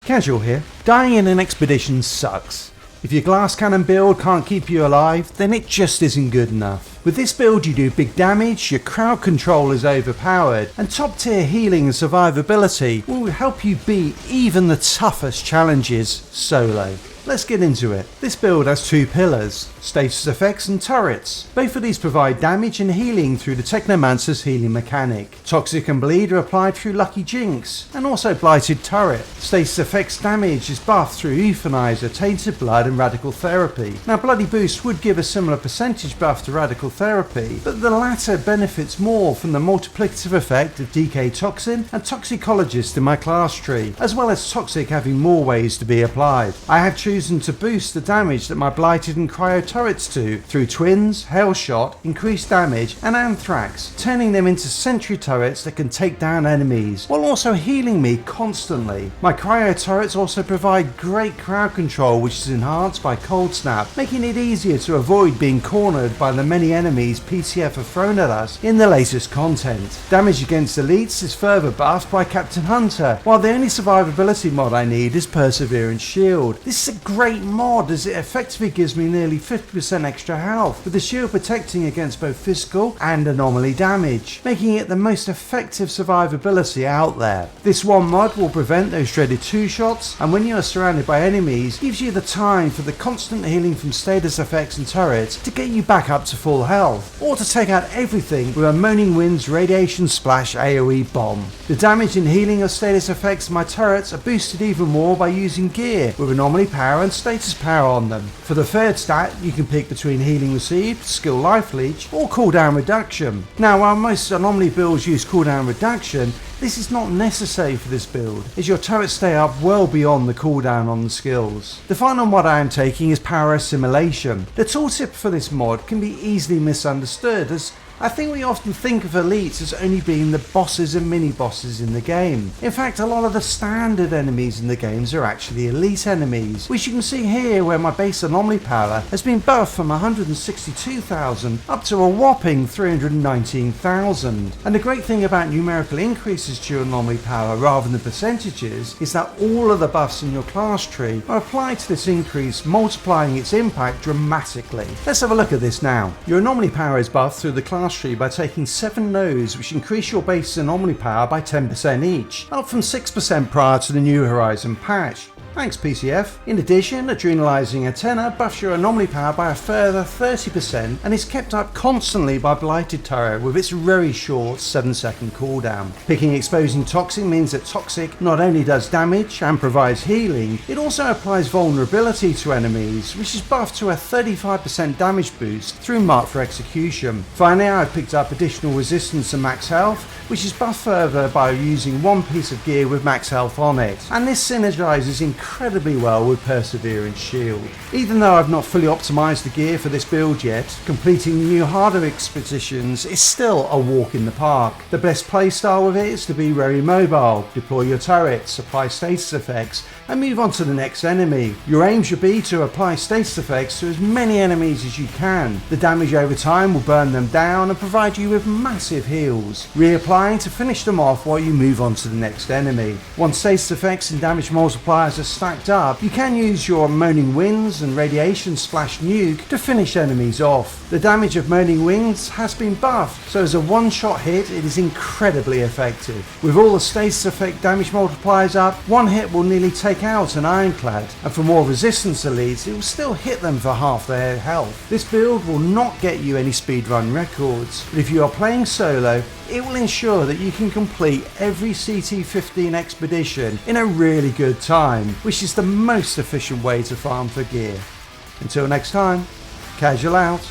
Casual here. Dying in an expedition sucks. If your glass cannon build can't keep you alive, then it just isn't good enough. With this build you do big damage, your crowd control is overpowered, and top tier healing and survivability will help you beat even the toughest challenges solo. Let's get into it. This build has two pillars, status effects and turrets. Both of these provide damage and healing through the Technomancer's healing mechanic. Toxic and bleed are applied through Lucky Jinx, and also Blighted Turret. Status effects damage is buffed through Euthanizer, Tainted Blood and Radical Therapy. Now Bloody Boost would give a similar percentage buff to Radical Therapy, but the latter benefits more from the multiplicative effect of DK Toxin and Toxicologist in my class tree, as well as Toxic having more ways to be applied. I have chosen to boost the damage that my Blighted and Cryo turrets do through Twins, Hellshot, Increased Damage and Anthrax, turning them into sentry turrets that can take down enemies, while also healing me constantly. My Cryo turrets also provide great crowd control, which is enhanced by Cold Snap, making it easier to avoid being cornered by the many enemies PTF have thrown at us in the latest content. Damage against elites is further buffed by Captain Hunter, while the only survivability mod I need is Perseverance Shield. This is a great mod as it effectively gives me nearly 50% extra health, with the shield protecting against both physical and anomaly damage, making it the most effective survivability out there. This one mod will prevent those dreaded 2-shots, and when you are surrounded by enemies gives you the time for the constant healing from status effects and turrets to get you back up to full health, or to take out everything with a Moaning Winds Radiation Splash AoE bomb. The damage and healing of status effects of my turrets are boosted even more by using gear with anomaly power and status power on them. For the third stat you can pick between healing received, skill life leech or cooldown reduction. Now while most anomaly builds use cooldown reduction, this is not necessary for this build, as your turrets stay up well beyond the cooldown on the skills. The final mod I am taking is Power Assimilation. The tooltip for this mod can be easily misunderstood, as I think we often think of elites as only being the bosses and mini-bosses in the game. In fact, a lot of the standard enemies in the games are actually elite enemies, which you can see here where my base anomaly power has been buffed from 162,000 up to a whopping 319,000. And the great thing about numerical increases to your anomaly power rather than percentages is that all of the buffs in your class tree are applied to this increase, multiplying its impact dramatically. Let's have a look at this now. Your anomaly power is buffed through the class tree by taking 7 nodes which increase your base anomaly power by 10% each, up from 6% prior to the New Horizon patch. Thanks PCF. In addition, Adrenalizing Antenna buffs your anomaly power by a further 30% and is kept up constantly by Blighted Turret with its very short 7-second cooldown. Picking Exposing Toxic means that Toxic not only does damage and provides healing, it also applies vulnerability to enemies, which is buffed to a 35% damage boost through Mark for Execution. Finally, I've picked up additional resistance and max health, which is buffed further by using one piece of gear with max health on it, and this synergizes incredibly well with Perseverance Shield. Even though I've not fully optimized the gear for this build yet, completing new harder expeditions is still a walk in the park. The best playstyle with it is to be very mobile, deploy your turrets, apply status effects and move on to the next enemy. Your aim should be to apply status effects to as many enemies as you can. The damage over time will burn them down and provide you with massive heals, reapplying to finish them off while you move on to the next enemy. Once status effects and damage multipliers are stacked up, you can use your Moaning Winds and Radiation Splash Nuke to finish enemies off. The damage of Moaning Winds has been buffed, so as a one-shot hit it is incredibly effective. With all the status effect damage multipliers up, one hit will nearly take out an Ironclad, and for more resistance elites it will still hit them for half their health. This build will not get you any speedrun records, but if you are playing solo, it will ensure that you can complete every CT15 expedition in a really good time, which is the most efficient way to farm for gear. Until next time, Casual out.